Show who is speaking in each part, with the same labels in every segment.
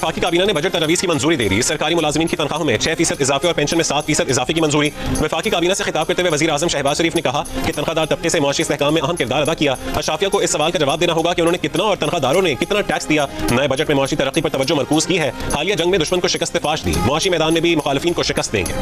Speaker 1: वफाकी काबीना ने बजट तजवीज़ की मंजूरी दे दी। सरकारी मुलाजमीन की तनख्वाहों में 6% इजाफे और पेंशन में 7% इजाफे की मंजूरी। वफाकी काबीना से खिताब करते हुए वज़ीर आज़म शहबाज शरीफ ने कहा कि तनख्वाहदार तबके से मुआशी इस्तेहकाम में अहम किरदार अदा किया। अशराफिया को इस सवाल का जवाब देना होगा कि उन्होंने कितना और तनख्वाहदारों ने कितना टैक्स दिया। नए बजट में मुआशी तरक्की पर तवज्जो मरकूज की है। हालिया जंग में दुश्मन को शिकस्त फाश दी। मुआशी मैदान में भी मुखालिफिन को शिकस्त देंगे।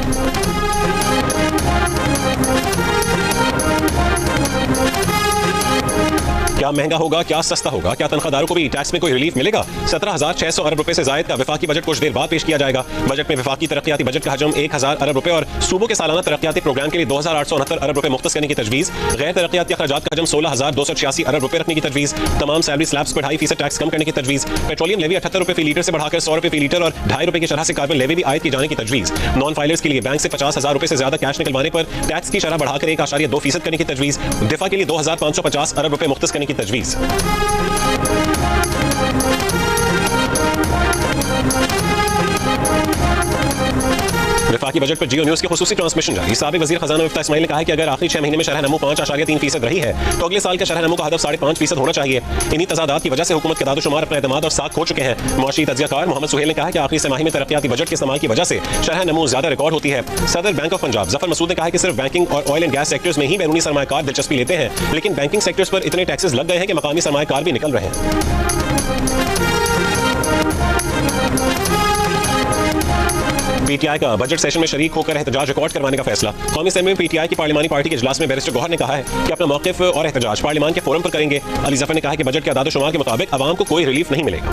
Speaker 1: क्या महंगा होगा, क्या सस्ता होगा, क्या तनख्वाहदारों को भी टैक्स में कोई रिलीफ मिलेगा? 17,600 अरब रुपए से जायद का वफाकी बजट कुछ देर बाद पेश किया जाएगा। बजट में वफाकी तरक्याती बजट का हजम 1,000 अरब रुपए और सूबों के सालाना तरक्याती प्रोग्राम के लिए 2,869 अरब रुपए मुख्तस करने की तजवीज़। गैर तरक्याती अखराजात का हजम 16,286 अरब रुपए रखने की तजवीज़। तमाम सैलरी स्लैब्स पर 2.5% टैक्स कम करने की तजवीज़। पेट्रोलियम लेवी 78 रुपए फी लीटर से बढ़ाकर 100 रुपए फी लीटर और 2.5 रुपए की शरह से कार्बन लेवी भी आयद की जाने की तजवीज़। नॉन फाइलर्स के लिए बैंक से 50,000 रुपए से ज्यादा कैश निकलवाने पर टैक्स की शरह बढ़ाकर 1.2% करने की तजवीज़। दिफा के लिए 2,550 अरब रुपए मुख्तस करने की तजवीज़। वफाकी बजट पर जियो न्यूज के खुसूसी ट्रांसमिशन जारी। साबिक वजीर खजाना मुफ्ता इस्माइल ने कहा है कि अगर आखिरी 6 महीने में शरह नमो 5.3% रही है तो अगले साल का शरह नमो का हदफ 5.5% होना चाहिए। इन्हीं तजादात की वजह से हुकूमत के दादोशुमार अपना एतमाद और साख खो चुके हैं। मुआशी तज्जियाकार मोहम्मद सुहेल ने कहा कि आखिरी तिमाही में तरक्याती बजट के इस्तेमाल की वजह से शरह नमो ज्यादा रिकॉर्ड होती है। सदर बैंक ऑफ पंजाब जफर मसूद ने कहा कि सिर्फ बैंकिंग और ऑयल एंड गैस सेक्टर्स में ही बैरूनी सरमायाकार दिलचस्पी लेते हैं, लेकिन बैंकिंग सेक्टर्स पर इतने टैक्सेस लग गए हैं कि मकामी सरमायाकार भी निकल रहे हैं। पीटीआई का बजट सेशन में शरीक होकर एहतजाज रिकॉर्ड करवाने का फैसला। कौमी असेंबली में पीटीआई की पार्लिमानी पार्टी के इजलास में बैरिस्टर गौहर ने कहा है कि अपना मौक़िफ़ और एहतजाज पार्लिमान के फोरम पर करेंगे। अली जफर ने कहा कि बजट के आदाद-ओ-शुमार के मुताबिक आवाम को कोई रिलीफ नहीं मिलेगा।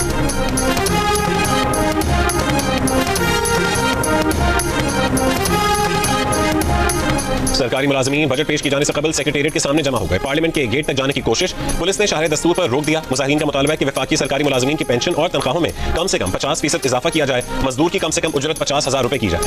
Speaker 1: सरकारी मुलाजमीन बजट पेश किए जाने से कबल सेक्रेटेरिएट के सामने जमा हो गए। पार्लियामेंट के गेट तक जाने की कोशिश। पुलिस ने शाहरे दस्तूर पर रोक दिया। मुजाहिरीन का मुतालबा है कि वफाकी सरकारी मुलाजमीन की पेंशन और तनख्वाहों में कम से कम 50% इजाफा किया जाए। मजदूर की कम से कम उजरत 50,000 रुपए की जाए।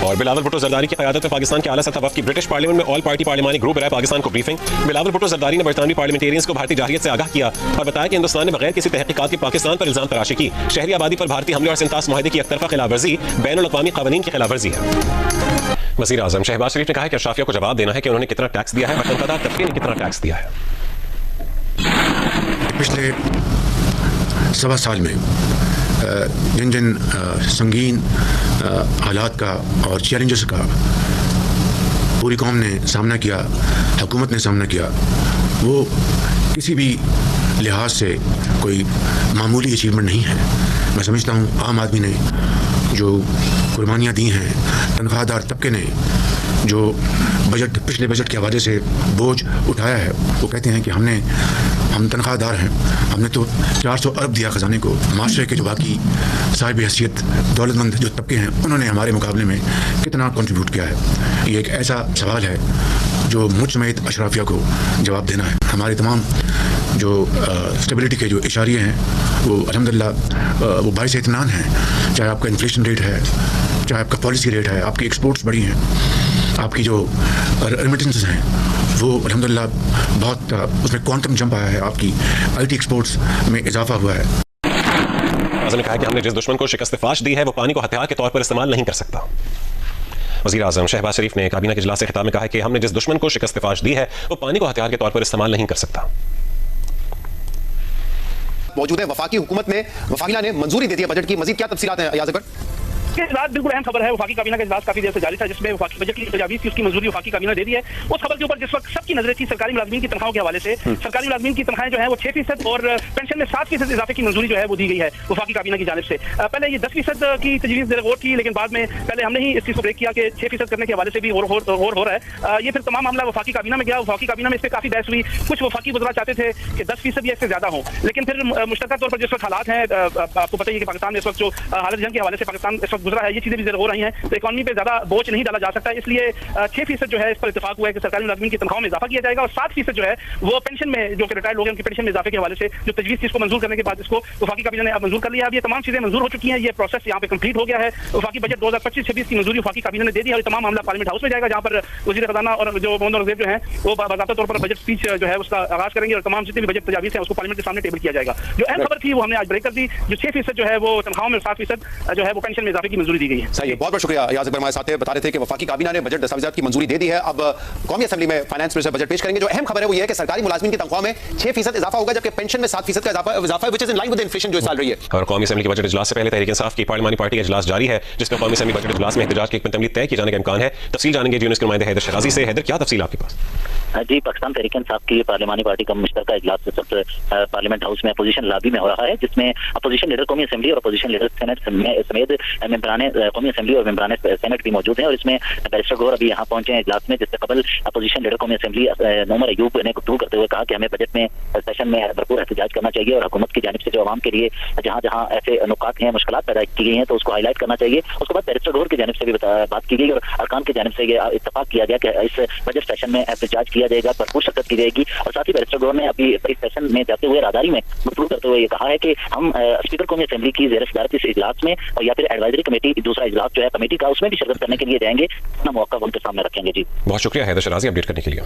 Speaker 1: और बिलावल भुट्टो जरदारी की क़यादत में पाकिस्तान के आला सतह वफ़द की ब्रिटिश पार्लियामेंट में ऑल पार्टी पार्लिमानी ग्रुप बराए पाकिस्तान को ब्रीफिंग। बिलावल भुट्टो जरदारी ने बरतानवी पार्लियामेंटेरियंस को भारतीय जाहिलियत से आगाह किया और बताया कि हिंदुस्तान ने बगैर किसी तहकीकात के पाकिस्तान पर इल्जाम तराशी की। शहरी आबादी पर भारतीय हमले और सिंतास मुआहदे की एकतरफा खिलाफवर्जी बैनुल-अक़वामी क़वानीन की खिलाफवर्जी है। वज़ीर आज़म शहबाज शरीफ ने कहा कि अशराफिया को जवाब देना है कि उन्होंने कितना टैक्स दिया है और तनख्वाहदार तबके ने कितना टैक्स दिया है।
Speaker 2: पिछले 1.25 साल में जिन जिन संगीन हालात का और चैलेंजेस का पूरी कौम ने सामना किया, हुकूमत ने सामना किया, वो किसी भी लिहाज से कोई मामूली अचीवमेंट नहीं है। मैं समझता हूँ आम आदमी ने जो कुर्बानियाँ दी हैं, तनख्वाहदार तबके ने जो पिछले बजट के हवाले से बोझ उठाया है, वो कहते हैं कि हम तनख्वाहदार हैं, हमने तो 400 अरब दिया ख़जाने को। माशरे के जो बाकी साहिब हैसियत दौलतमंद जो तबके हैं, उन्होंने हमारे मुकाबले में कितना कंट्रीब्यूट किया है। ये एक ऐसा सवाल है जो मुझ समेत अशराफिया को जवाब देना है। हमारे तमाम जो स्टेबिलिटी के जो इशारे हैं वो अल्हम्दुलिल्लाह वो बाइस इत्मीनान हैं। चाहे आपका इन्फ्लेशन रेट है, चाहे आपका पॉलिसी रेट है, आपकी एक्सपोर्ट्स बढ़ी हैं, आपकी जो रेमिटेंसेस हैं वो अल्हम्दुलिल्लाह बहुत उसमें क्वांटम जंप आया है। आपकी IT एक्सपोर्ट्स में इजाफा हुआ है।
Speaker 1: आज़म ने कहा कि हमने जिस दुश्मन को शिकस्त फाश दी है वो पानी को हथियार के तौर पर इस्तेमाल नहीं कर सकता। वज़ीर आज़म शहबाज शरीफ ने काबीना के इजलास से खिताब में कहा कि हमने जिस दुश्मन को शिकस्त फाश दी है वो पानी को हथियार के तौर पर इस्तेमाल नहीं कर सकता।
Speaker 3: मौजूद है वफाकी हुकूमत में, वफाकिला ने मंजूरी दे दी है बजट की। मजीद क्या तफसीलात हैं याज़ अकबर?
Speaker 4: इजलास बिल्कुल अहम खबर है। वफाकी काबीना का इजलास काफी देर से जारी था, जिसमें वफाकी बजट की तजावीज़ की उसकी मंजूरी वफाकी काबीना दे दी है। उस खबर के ऊपर जिस वक्त सबकी नजरें थी सरकारी मुलाजमीन की तनख्वाहों के हवाले से, सरकारी मुलाजमीन की तनख्वाहें जो है वो 6% और पेंशन में 7% इजाफे की मंजूरी जो है वो दी गई है वफाकी काबीना की जानिब से। पहले ये 10% की तजवीज़ गौर थी, लेकिन बाद में पहले हमने ही इस चीज़ को ब्रेक किया कि 6% करने के हवाले से भी और हो रहा है। ये फिर तमाम मामला वफाकी काबीना में गया। वफाकी काबीना में इस पर काफी बहस हुई। कुछ वफाकी वज़रा चाहते थे कि 10% या इससे ज्यादा हो, लेकिन फिर मुश्तरका तौर पर जिस वक्त हालात हैं, आपको पता ही है कि पाकिस्तान में इस वक्त जो हालत जंग के हवाले से पाकिस्तान इस वक्त गुजरा है, ये चीजें भी हो रही हैं, तो इकॉनमी पे ज्यादा बोझ नहीं डाला जा सकता। इसलिए 6% जो है इस पर इत्तेफाक हुआ है कि सरकारी मुलाजमीन की तनख्वाह में इजाफा किया जाएगा और 7% जो है वो पेंशन में जो रिटायर्ड लोग हैं उनकी पेंशन में इजाफे के हवाले से जो तजवीज़ थी इसको मंजूर करने के बाद इसको वफाकी काबीना ने मंजूर कर लिया। अब ये तमाम चीजें मंजूर हो चुकी हैं, ये प्रोसेस यहाँ पे कंप्लीट हो गया है। वफाकी बजट 2025-26 की मंजूरी वफाकी काबीना ने दे दी है और तमाम मामला पार्लियामेंट हाउस में जाएगा, जहाँ पर वज़ीर ख़ज़ाना और जो मोहम्मद नज़ीर जो है वो बाकायदा तौर पर बजट स्पीच जो है उसका आगाज करेंगे और तमाम जितने भी बजट तजावीज़ हैं उसको पार्लियामेंट के सामने टेबल किया जाएगा। जो अहम खबर थी वो हमने आज ब्रेक कर दी। जो 6% जो है वो तनख्वाहों में, 7% जो है वो पेंशन में इजाफे की की मंजूरी दी गई है।
Speaker 3: सही है, बहुत बहुत शुक्रिया। याज़ अकबर हमारे साथ थे, बता रहे थे कि वफाकी काबीना ने बजट दस्तावेजात की मंजूरी दे दी है। अब कौमी असेंबली में फाइनेंस मिनिस्टर बजट पेश करेंगे। जो अहम खबर है वो ये है कि सरकारी मुलाजिमीन की तनख्वाह में 6% इजाफा होगा, जबकि पेंशन में 7% का इजाफा है, which is in line with inflation जो इस साल रही है।
Speaker 1: और कौमी असेंबली के बजट इजलास से पहले तहरीक इंसाफ की पार्लिमानी पार्टी का इजलास जारी है, जिसमें कौमी असेंबली बजट इजलास में एहतजाज की एक तमलीग तय किए जाने का इम्कान है। तफसील जानेंगे यूनिस के नुमाइंदे हैदर शहराजी से। हैदर, क्या तफसील आपके पास?
Speaker 5: जी, पाकिस्तान तहरीक इंसाफ की पार्लिमानी पार्टी का मुश्तरका इजलास पार्लियामेंट हाउस में अपोजिशन लॉबी में हो रहा है, जिसमें अपोजिशन लीडर कौमी असेंबली और अपोजिशन लीडर सेनेट समेत मेंबरान कौमी असेंबली और मेंबरान सेनेट भी मौजूद हैं। और इसमें बैरिस्टर गौहर अभी यहाँ पहुंचे हैं इजलास में, जिससे कबल अपोजिशन लीडर कौमी असेंबली नूमर अयूब ने गुफ्तगू करते हुए कहा कि हमें बजट में सेशन में भरपूर एहतजाज करना चाहिए और हुकूमत की जानिब से जो आवाम के लिए जहाँ जहाँ ऐसे नुकात हैं, मुश्किलात पैदा की गई हैं, तो उसको हाईलाइट करना चाहिए। उसके बाद बैरिस्टर गौहर की जानिब से भी बात की गई और अरकान की जानिब से ये इत्तफाक किया गया कि इस बजट सेशन में एहतजाज किया जाएगा, भरपूर शिरकत की जाएगी। और साथ ही बैरिस्टर गौहर ने अभी इस सेशन में जाते हुए राहदारी में गुफ्तगू करते हुए ये कहा है कि हम स्पीकर कौमी असेंबली की ज़ेर सदारत इस इजलास में और या फिर एडवाइजरी कमेटी दूसरा इजलास जो है कमेटी का, उसमें भी शिरकत करने के लिए जाएंगे, अपना मौका उनके सामने रखेंगे। जी,
Speaker 1: बहुत शुक्रिया हैदर शहराजी अपडेट करने के लिए।